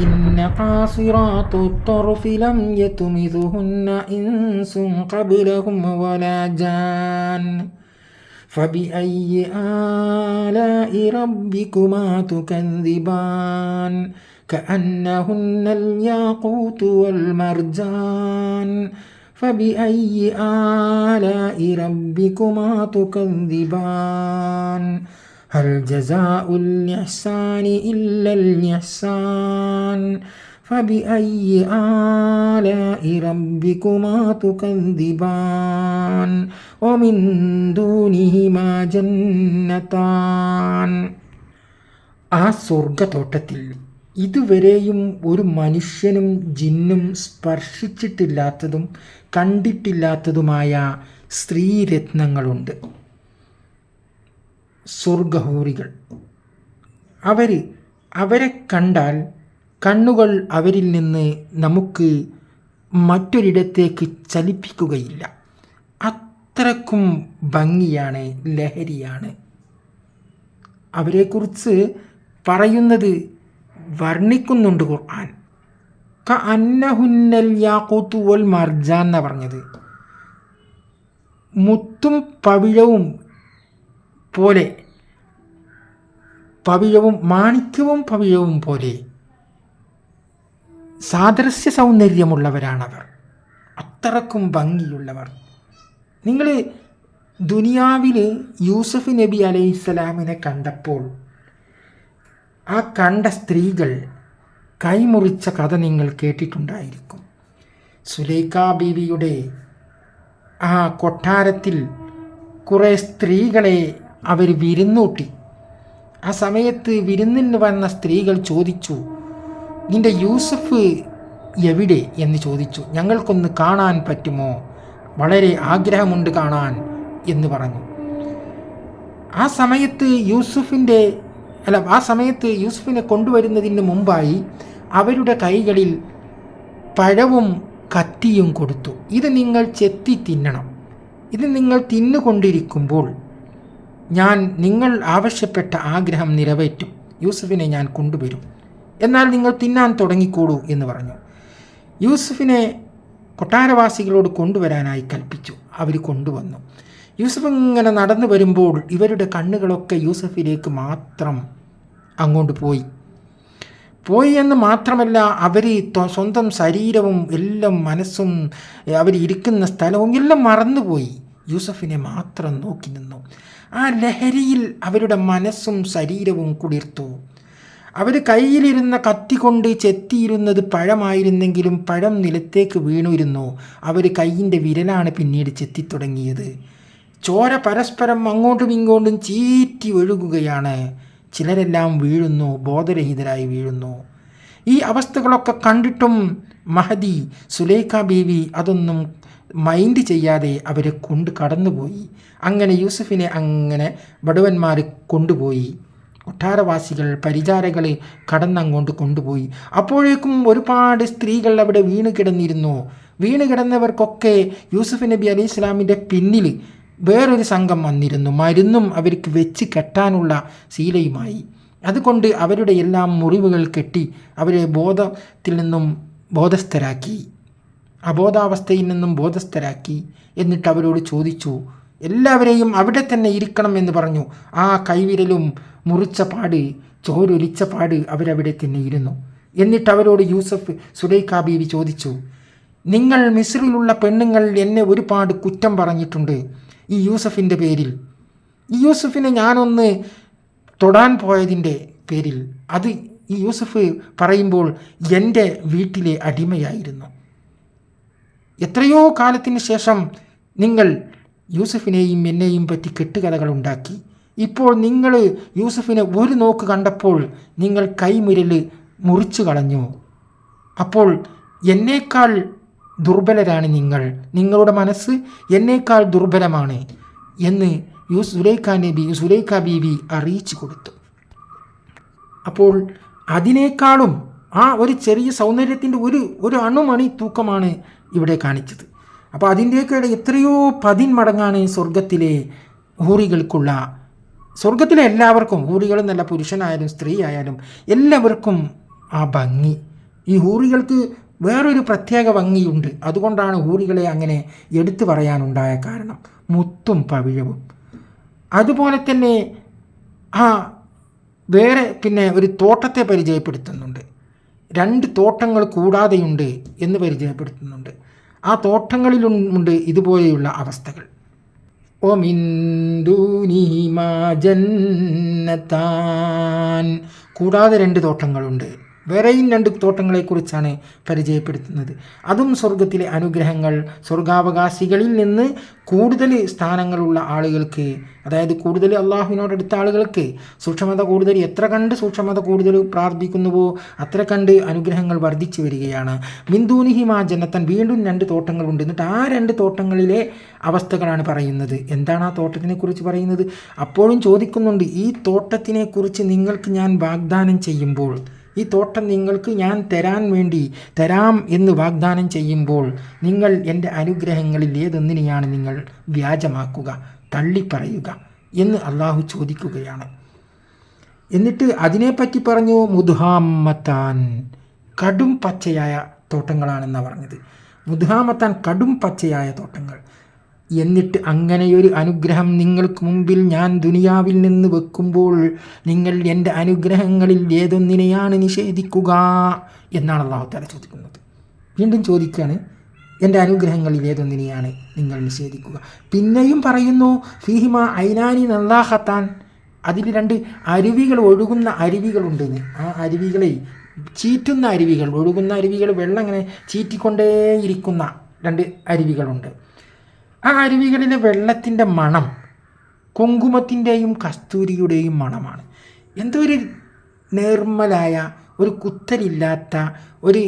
عليهن قاصرات الطرف لم يطمثهن إنس قبلهم ولا جان فبأي آلاء ربكما تكذبان كأنهن الياقوت والمرجان فبأي آلاء ربكما تكذبان هل جزاء الإحسان إلا الإحسان فبأي آلاء ربكما تكذبان ومن دونهما جنتان. ആ സ്വർഗത്തോട്ടത്തിൽ ഇതുവരെയും ഒരു മനുഷ്യനും ജിന്നും സ്പർശിച്ചിട്ടില്ലാത്തതും കണ്ടിട്ടില്ലാത്തതുമായ സ്ത്രീരത്നങ്ങളുണ്ട്. സ്വർഗഹൂറികൾ. അവരെ കണ്ടാൽ കണ്ണുകൾ അവരിൽ നിന്ന് നമുക്ക് മറ്റൊരിടത്തേക്ക് ചലിപ്പിക്കുകയില്ല. അത്രക്കും ഭംഗിയാണ്, ലഹരിയാണ്. അവരെക്കുറിച്ച് പറയുന്നത്, വർണ്ണിക്കുന്നുണ്ട് ഖുർആൻ. കഅന്നഹുന്നൽ യാഖൂത്തു വൽ മർജാൻ എന്നാണ് പറഞ്ഞത്. മുത്തും പവിഴവും പോലെ, പവിഴവും മാണിക്യവും പവിഴവും പോലെ സാദൃശ്യ സൗന്ദര്യമുള്ളവരാണവർ. അത്രക്കും ഭംഗിയുള്ളവർ. നിങ്ങൾ ദുനിയാവിൽ യൂസുഫ് നബി അലൈഹിസ്സലാമിനെ കണ്ടപ്പോൾ ആ കണ്ട സ്ത്രീകൾ കൈമുറിച്ച കഥ നിങ്ങൾ കേട്ടിട്ടുണ്ടായിരിക്കും. സുലൈഖ ബീവിയുടെ ആ കൊട്ടാരത്തിൽ കുറേ സ്ത്രീകളെ അവർ വിരുന്നൂട്ടി. ആ സമയത്ത് വിരുന്നിന് വന്ന സ്ത്രീകൾ ചോദിച്ചു, നിന്റെ യൂസുഫ് എവിടെ എന്ന് ചോദിച്ചു. ഞങ്ങൾക്കൊന്ന് കാണാൻ പറ്റുമോ, വളരെ ആഗ്രഹമുണ്ട് കാണാൻ എന്ന് പറഞ്ഞു. ആ സമയത്ത് യൂസുഫിനെ കൊണ്ടുവരുന്നതിന് മുമ്പായി അവരുടെ കൈകളിൽ പഴവും കത്തിയും കൊടുത്തു. ഇത് നിങ്ങൾ ചെത്തി തിന്നണം. ഇത് നിങ്ങൾ തിന്നുകൊണ്ടിരിക്കുമ്പോൾ ഞാൻ നിങ്ങൾ ആവശ്യപ്പെട്ട ആഗ്രഹം നിറവേറ്റും. യൂസുഫിനെ ഞാൻ കൊണ്ടുവരും. എന്നാൽ നിങ്ങൾ തിന്നാൻ തുടങ്ങിക്കോളൂ എന്ന് പറഞ്ഞു. യൂസുഫിനെ കൊട്ടാരവാസികളോട് കൊണ്ടുവരാനായി കൽപ്പിച്ചു. അവർ കൊണ്ടുവന്നു. യൂസുഫ് ഇങ്ങനെ നടന്നു വരുമ്പോൾ ഇവരുടെ കണ്ണുകളൊക്കെ യൂസുഫിലേക്ക് മാത്രം അങ്ങോട്ട് പോയി എന്ന് മാത്രമല്ല, അവർ സ്വന്തം ശരീരവും എല്ലാം മനസ്സും അവരിയ്ക്കുന്ന സ്ഥലവും എല്ലാം മറന്നുപോയി. യൂസുഫിനെ മാത്രം നോക്കി നിന്നു. ആ ലഹരിയിൽ അവരുടെ മനസ്സും ശരീരവും കുളിർത്തു. അവർ കയ്യിലിരുന്ന കത്തി കൊണ്ട് ചെത്തിയിരുന്നത് പഴമായിരുന്നെങ്കിലും പഴം നിലത്തേക്ക് വീണിരുന്നു. അവർ കയ്യിൻ്റെ വിരലാണ് പിന്നീട് ചെത്തിത്തുടങ്ങിയത്. ചോര പരസ്പരം അങ്ങോട്ടും ഇങ്ങോട്ടും ചീറ്റി ഒഴുകുകയാണ്. ചിലരെല്ലാം വീഴുന്നു, ബോധരഹിതരായി വീഴുന്നു. ഈ അവസ്ഥകളൊക്കെ കണ്ടിട്ടും മഹദി സുലൈഖ ബീവി അതൊന്നും മൈൻഡ് ചെയ്യാതെ അവരെ കൊണ്ട് കടന്നുപോയി. അങ്ങനെ യൂസുഫിനെ അങ്ങനെ ബടുവന്മാർ കൊണ്ടുപോയി. കൊട്ടാരവാസികൾ, പരിചാരകൾ കടന്നങ്ങോട്ട് കൊണ്ടുപോയി. അപ്പോഴേക്കും ഒരുപാട് സ്ത്രീകൾ അവിടെ വീണ് കിടന്നിരുന്നു. വീണ് കിടന്നവർക്കൊക്കെ യൂസുഫ് നബി അലൈഹി സ്വലാമിൻ്റെ പിന്നിൽ വേറൊരു സംഘം വന്നിരുന്നു. മരുന്നും അവർക്ക് വെച്ച് കെട്ടാനുള്ള ശീലയുമായി. അതുകൊണ്ട് അവരുടെ എല്ലാം മുറിവുകൾ കെട്ടി അവരെ ബോധത്തിൽ നിന്നും ബോധസ്ഥരാക്കി, അബോധാവസ്ഥയിൽ നിന്നും ബോധസ്ഥരാക്കി. എന്നിട്ട് അവരോട് ചോദിച്ചു, എല്ലാവരെയും അവിടെ തന്നെ ഇരിക്കണം എന്ന് പറഞ്ഞു. ആ കൈവിരലും മുറിച്ച പാട്, ചോരൊലിച്ച പാട് അവരവിടെ തന്നെ ഇരുന്നു. എന്നിട്ട് അവരോട് സുലൈഖ ബീവി ചോദിച്ചു, നിങ്ങൾ മിസ്രിലുള്ള പെണ്ണുങ്ങൾ എന്നെ ഒരുപാട് കുറ്റം പറഞ്ഞിട്ടുണ്ട് ഈ യൂസഫിൻ്റെ പേരിൽ. ഈ യൂസഫിനെ ഞാനൊന്ന് തൊടാൻ പോയതിൻ്റെ പേരിൽ. അത് ഈ യൂസഫ് പറയുമ്പോൾ എൻ്റെ വീട്ടിലെ അടിമയായിരുന്നു. എത്രയോ കാലത്തിന് ശേഷം നിങ്ങൾ യൂസഫിനെയും എന്നെയും പറ്റി കെട്ടുകഥകളുണ്ടാക്കി. ഇപ്പോൾ നിങ്ങൾ യൂസഫിനെ ഒരു നോക്ക് കണ്ടപ്പോൾ നിങ്ങൾ കൈമുരൽ മുറിച്ചു കളഞ്ഞു. അപ്പോൾ എന്നേക്കാൾ ദുർബലരാണ് നിങ്ങൾ, നിങ്ങളുടെ മനസ്സ് എന്നേക്കാൾ ദുർബലമാണ് എന്ന് സുലൈഖ ബീവി അറിയിച്ചു കൊടുത്തു. അപ്പോൾ അതിനേക്കാളും ആ ഒരു ചെറിയ സൗന്ദര്യത്തിൻ്റെ ഒരു അണുമണി തൂക്കമാണ് ഇവിടെ കാണിച്ചത്. അപ്പോൾ അതിൻ്റെയൊക്കെ എത്രയോ 10 മടങ്ങാണ് സ്വർഗത്തിലെ ഹൂറികൾക്കുള്ള. സ്വർഗത്തിലെ എല്ലാവർക്കും, ഹൂറികളെന്നല്ല, പുരുഷനായാലും സ്ത്രീ ആയാലും എല്ലാവർക്കും ആ ഭംഗി, ഈ ഹൂറികൾക്ക് വേറൊരു പ്രത്യേക ഭംഗിയുണ്ട്. അതുകൊണ്ടാണ് ഹൂറികളെ അങ്ങനെ എടുത്തു പറയാനുണ്ടായ കാരണം. മുത്തും പവിഴവും. അതുപോലെ തന്നെ വേറെ പിന്നെ ഒരു തോട്ടത്തെ പരിചയപ്പെടുത്തുന്നുണ്ട്. 2 തോട്ടങ്ങൾ കൂടാതെയുണ്ട് എന്ന് പരിചയപ്പെടുത്തുന്നുണ്ട്. ആ തോട്ടങ്ങളിലുമുണ്ട് ഇതുപോലെയുള്ള അവസ്ഥകൾ. ഒമിൻ ദൂനിഹിമാ ജന്നതാൻ, കൂടാതെ 2 തോട്ടങ്ങളുണ്ട്. വേറെയും 2 തോട്ടങ്ങളെക്കുറിച്ചാണ് പരിചയപ്പെടുത്തുന്നത്. അതും സ്വർഗത്തിലെ അനുഗ്രഹങ്ങൾ. സ്വർഗാവകാശികളിൽ നിന്ന് കൂടുതൽ സ്ഥാനങ്ങളുള്ള ആളുകൾക്ക്, അതായത് കൂടുതൽ അള്ളാഹുവിനോടടുത്ത ആളുകൾക്ക് സൂക്ഷ്മത കൂടുതൽ, എത്ര കണ്ട് സൂക്ഷ്മത കൂടുതൽ പ്രാർത്ഥിക്കുന്നുവോ അത്ര കണ്ട് അനുഗ്രഹങ്ങൾ വർദ്ധിച്ചു വരികയാണ്. മിന്ദൂനിഹിമാ ജന്നത്തൻ, വീണ്ടും 2 തോട്ടങ്ങളുണ്ട്. എന്നിട്ട് ആ 2 തോട്ടങ്ങളിലെ അവസ്ഥകളാണ് പറയുന്നത്. എന്താണ് ആ തോട്ടത്തിനെക്കുറിച്ച് പറയുന്നത്? അപ്പോഴും ചോദിക്കുന്നുണ്ട്, ഈ തോട്ടത്തിനെക്കുറിച്ച് നിങ്ങൾക്ക് ഞാൻ വാഗ്ദാനം ചെയ്യുമ്പോൾ, ഈ തോട്ടം നിങ്ങൾക്ക് ഞാൻ തരാം എന്ന് വാഗ്ദാനം ചെയ്യുമ്പോൾ നിങ്ങൾ എൻ്റെ അനുഗ്രഹങ്ങളിൽ ഏതൊന്നിനെയാണ് നിങ്ങൾ വ്യാജമാക്കുക, തള്ളിപ്പറയുക എന്ന് അള്ളാഹു ചോദിക്കുകയാണ്. എന്നിട്ട് അതിനെപ്പറ്റി പറഞ്ഞു, മുദ്ഹാമത്താൻ, കടും പച്ചയായ തോട്ടങ്ങളാണെന്നാണ് പറഞ്ഞത്. മുദ്ഹാമത്താൻ, കടും പച്ചയായ തോട്ടങ്ങൾ. എന്നിട്ട് അങ്ങനെയൊരു അനുഗ്രഹം നിങ്ങൾക്ക് മുമ്പിൽ ഞാൻ ദുനിയാവിൽ നിന്ന് വെക്കുമ്പോൾ നിങ്ങൾ എൻ്റെ അനുഗ്രഹങ്ങളിൽ ഏതൊന്നിനെയാണ് നിഷേധിക്കുക എന്നാണ് അല്ലാഹു തആല ചോദിക്കുന്നത്. വീണ്ടും ചോദിക്കുകയാണ്, എൻ്റെ അനുഗ്രഹങ്ങളിൽ ഏതൊന്നിനെയാണ് നിങ്ങൾ നിഷേധിക്കുക? പിന്നെയും പറയുന്നു, ഫീഹിമ ഐനാനി നല്ലാഹത്താൻ, അതിൽ 2 അരുവികൾ, ഒഴുകുന്ന അരുവികളുണ്ടെന്ന്. ആ അരുവികളെ, ചീറ്റുന്ന അരുവികൾ, ഒഴുകുന്ന അരുവികൾ, വെള്ളം ഇങ്ങനെ ചീറ്റിക്കൊണ്ടേയിരിക്കുന്ന 2 അരുവികളുണ്ട്. ആ അരുവികളിലെ വെള്ളത്തിൻ്റെ മണം കുങ്കുമത്തിൻ്റെയും കസ്തൂരിയുടെയും മണമാണ്. എന്തോ ഒരു നിർമ്മലായ, ഒരു കുത്തലില്ലാത്ത, ഒരു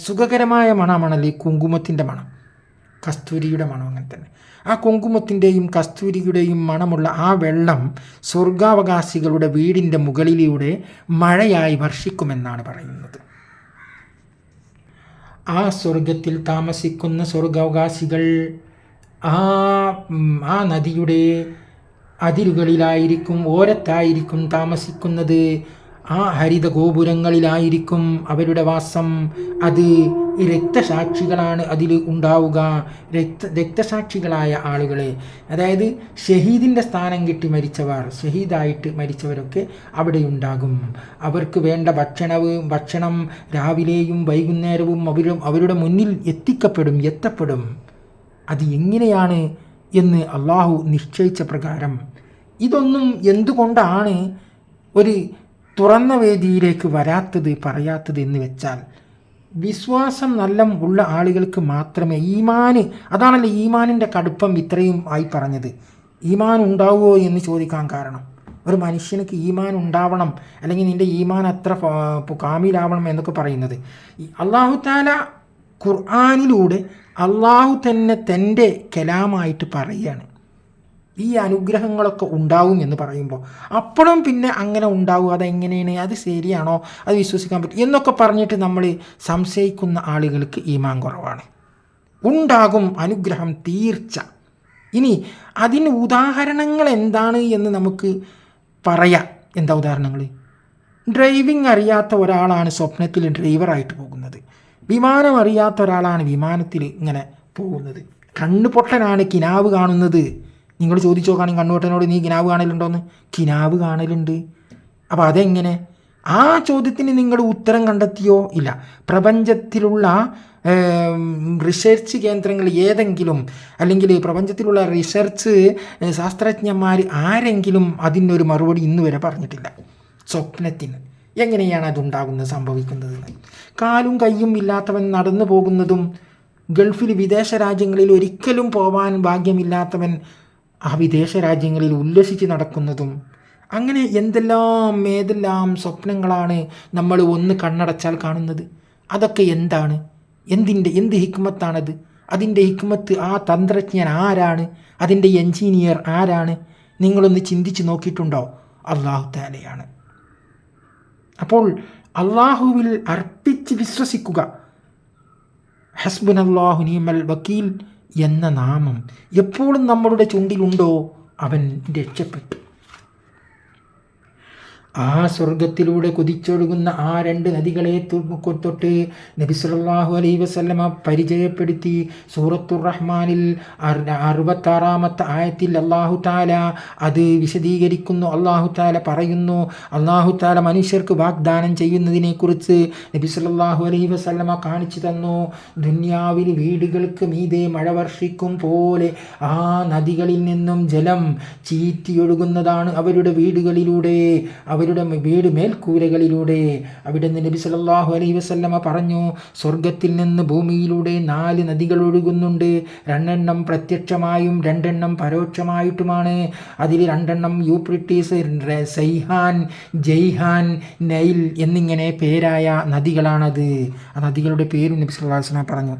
സുഖകരമായ മണമാണല്ലോ ഈ കുങ്കുമത്തിൻ്റെ മണം, കസ്തൂരിയുടെ മണം. അങ്ങനെ തന്നെ ആ കുങ്കുമത്തിൻ്റെയും കസ്തൂരിയുടെയും മണമുള്ള ആ വെള്ളം സ്വർഗാവകാശികളുടെ വീടിൻ്റെ മുകളിലൂടെ മഴയായി വർഷിക്കുമെന്നാണ് പറയുന്നത്. ആ സ്വർഗത്തിൽ താമസിക്കുന്ന സ്വർഗാവകാശികൾ ആ നദിയുടെ അതിരുകളിലായിരിക്കും, ഓരത്തായിരിക്കും താമസിക്കുന്നത്. ആ ഹരിത ഗോപുരങ്ങളിലായിരിക്കും അവരുടെ വാസം. അത് രക്തസാക്ഷികളാണ് അതിൽ ഉണ്ടാവുക. രക്തസാക്ഷികളായ ആളുകളെ, അതായത് ഷഹീദിൻ്റെ സ്ഥാനം കിട്ടി മരിച്ചവർ, ഷഹീദായിട്ട് മരിച്ചവരൊക്കെ അവിടെ ഉണ്ടാകും. അവർക്ക് വേണ്ട ഭക്ഷണം രാവിലെയും വൈകുന്നേരവും അവരുടെ മുന്നിൽ എത്തപ്പെടും. അത് എങ്ങനെയാണ് എന്ന് അള്ളാഹു നിശ്ചയിച്ച പ്രകാരം. ഇതൊന്നും എന്തുകൊണ്ടാണ് ഒരു തുറന്ന വേദിയിലേക്ക് പറയാത്തത് എന്ന് വെച്ചാൽ, വിശ്വാസം നല്ല ഉള്ള ആളുകൾക്ക് മാത്രമേ അതാണല്ലോ ഈമാനിൻ്റെ കടുപ്പം ഇത്രയും ആയി പറഞ്ഞത്. ഈമാൻ ഉണ്ടാവുമോ എന്ന് ചോദിക്കാൻ കാരണം, ഒരു മനുഷ്യനക്ക് ഈമാൻ ഉണ്ടാവണം, അല്ലെങ്കിൽ നിൻ്റെ ഈമാൻ അത്ര കാമിലാവണം എന്നൊക്കെ പറയുന്നത്, അല്ലാഹു തആല ഖുർആനിലൂടെ അള്ളാഹു തന്നെ തൻ്റെ കലാമായിട്ട് പറയുകയാണ്. ഈ അനുഗ്രഹങ്ങളൊക്കെ ഉണ്ടാവും എന്ന് പറയുമ്പോൾ അപ്പോഴും പിന്നെ അങ്ങനെ ഉണ്ടാവും, അതെങ്ങനെയാണ്, അത് ശരിയാണോ, അത് വിശ്വസിക്കാൻ പറ്റും എന്നൊക്കെ പറഞ്ഞിട്ട് നമ്മൾ സംശയിക്കുന്ന ആളുകൾക്ക് ഈമാൻ കുറവാണ്. ഉണ്ടാകും അനുഗ്രഹം തീർച്ച. ഇനി അതിന് ഉദാഹരണങ്ങൾ എന്താണ് എന്ന് നമുക്ക് പറയാം. എന്താ ഉദാഹരണങ്ങൾ? ഡ്രൈവിംഗ് അറിയാത്ത ഒരാളാണ് സ്വപ്നത്തിൽ ഡ്രൈവറായിട്ട് പോകുന്നത്. വിമാനം അറിയാത്ത ഒരാളാണ് വിമാനത്തിൽ ഇങ്ങനെ പോകുന്നത്. കണ്ണ് പൊട്ടനാണ് കിനാവ് കാണുന്നത്. നിങ്ങൾ ചോദിച്ചു നോക്കുകയാണെങ്കിൽ കണ്ണുപൊട്ടനോട്, നീ കിനാവ് കാണലുണ്ടോയെന്ന്. കിനാവ് കാണലുണ്ട്. അപ്പോൾ അതെങ്ങനെ? ആ ചോദ്യത്തിന് നിങ്ങൾ ഉത്തരം കണ്ടെത്തിയോ? ഇല്ല. പ്രപഞ്ചത്തിലുള്ള റിസർച്ച് കേന്ദ്രങ്ങൾ ഏതെങ്കിലും, അല്ലെങ്കിൽ പ്രപഞ്ചത്തിലുള്ള റിസർച്ച് ശാസ്ത്രജ്ഞന്മാർ ആരെങ്കിലും അതിനൊരു മറുപടി ഇന്ന് വരെ പറഞ്ഞിട്ടില്ല. സ്വപ്നത്തിന് എങ്ങനെയാണ് അതുണ്ടാകുന്നത്, സംഭവിക്കുന്നതെന്ന്. കാലും കയ്യും ഇല്ലാത്തവൻ നടന്നു പോകുന്നതും, ഗൾഫിൽ വിദേശ രാജ്യങ്ങളിൽ ഒരിക്കലും പോവാൻ ഭാഗ്യമില്ലാത്തവൻ ആ വിദേശ രാജ്യങ്ങളിൽ ഉല്ലസിച്ച് നടക്കുന്നതും, അങ്ങനെ ഏതെല്ലാം സ്വപ്നങ്ങളാണ് നമ്മൾ ഒന്ന് കണ്ണടച്ചാൽ കാണുന്നത്. അതൊക്കെ എന്താണ്? എന്ത് ഹിക്മത്താണത്? അതിൻ്റെ ഹിക്മത്ത്, ആ തന്ത്രജ്ഞൻ ആരാണ്? അതിൻ്റെ എൻജിനീയർ ആരാണ്? നിങ്ങളൊന്ന് ചിന്തിച്ച് നോക്കിയിട്ടുണ്ടോ? അല്ലാഹു തആലയാണ്. അപ്പോൾ അള്ളാഹുവിൽ അർപ്പിച്ച് വിശ്വസിക്കുക. ഹസ്ബുനല്ലാഹു നിഅമൽ വക്കീൽ എന്ന നാമം എപ്പോഴും നമ്മളുടെ ചുണ്ടിലുണ്ടോ, അവൻ രക്ഷപ്പെട്ടു. ആ സ്വർഗത്തിലൂടെ കുതിച്ചൊഴുകുന്ന ആ 2 നദികളെ തൊട്ട് നബി സല്ലല്ലാഹു അലൈഹി വസല്ലമ പരിചയപ്പെടുത്തി. സൂറത്തുർ റഹ്മാനിൽ 66-ാമത്തെ ആയത്തിൽ അല്ലാഹു തആല അത് വിശദീകരിക്കുന്നു. അല്ലാഹു തആല പറയുന്നു, അല്ലാഹു തആല മനുഷ്യർക്ക് വാഗ്ദാനം ചെയ്യുന്നതിനെക്കുറിച്ച് നബി സല്ലല്ലാഹു അലൈഹി വസല്ലമ കാണിച്ചു തന്നു. ദുനിയാവിൽ വീടുകൾക്ക് മീതെ മഴ വർഷിക്കും പോലെ ആ നദികളിൽ നിന്നും ജലം ചീറ്റിയൊഴുകുന്നതാണ് അവരുടെ വീടുകളിലൂടെ, അവരുടെ വീട് മേൽക്കൂരകളിലൂടെ. അവിടെ നിന്ന് നബി സല്ലല്ലാഹു അലൈഹി വസല്ലമ പറഞ്ഞു, സ്വർഗത്തിൽ നിന്ന് ഭൂമിയിലൂടെ 4 നദികൾ ഒഴുകുന്നുണ്ട്. 2 എണ്ണം പ്രത്യക്ഷമായും 2 എണ്ണം പരോക്ഷമായിട്ടുമാണ്. അതിൽ 2 എണ്ണം യൂഫ്രട്ടീസ്, സൈഹാൻ, ജയ്ഹാൻ, നൈൽ എന്നിങ്ങനെ പേരായ നദികളാണത്. ആ നദികളുടെ പേരും നബി സല്ലല്ലാഹു അലൈഹി വസല്ലമ പറഞ്ഞു.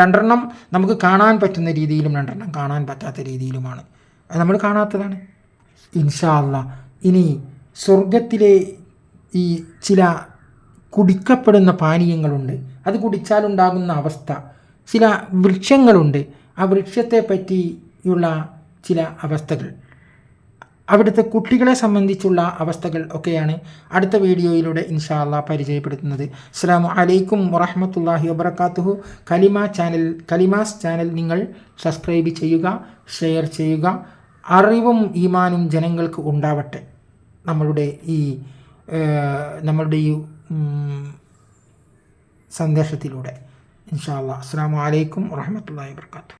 2 എണ്ണം നമുക്ക് കാണാൻ പറ്റുന്ന രീതിയിലും 2 എണ്ണം കാണാൻ പറ്റാത്ത രീതിയിലുമാണ്. അത് നമ്മൾ കാണാത്തതാണ്. ഇൻഷാ അല്ലാഹ് ഇനി സ്വർഗത്തിലെ ഈ ചില കുടിക്കപ്പെടുന്ന പാനീയങ്ങളുണ്ട്, അത് കുടിച്ചാലുണ്ടാകുന്ന അവസ്ഥ. ചില വൃക്ഷങ്ങളുണ്ട്, ആ വൃക്ഷത്തെ പറ്റിയുള്ള ചില അവസ്ഥകൾ, അവിടുത്തെ കുട്ടികളെ സംബന്ധിച്ചുള്ള അവസ്ഥകൾ ഒക്കെയാണ് അടുത്ത വീഡിയോയിലൂടെ ഇൻഷാ അല്ലാഹ് പരിചയപ്പെടുത്തുന്നത്. അസ്സലാമു അലൈക്കും വറഹ്മത്തുള്ളാഹി വബറകാതുഹു. കലിമാസ് ചാനൽ നിങ്ങൾ സബ്സ്ക്രൈബ് ചെയ്യുക, ഷെയർ ചെയ്യുക. അറിവും ഈമാനും ജനങ്ങൾക്ക് ഉണ്ടാവട്ടെ നമ്മളുടെ ഈ സന്ദേശത്തിലൂടെ ഇൻഷാ അല്ലാഹ്. അസ്സലാമു അലൈക്കും വറഹ്മത്തുള്ളാഹി വബറകാതുഹു.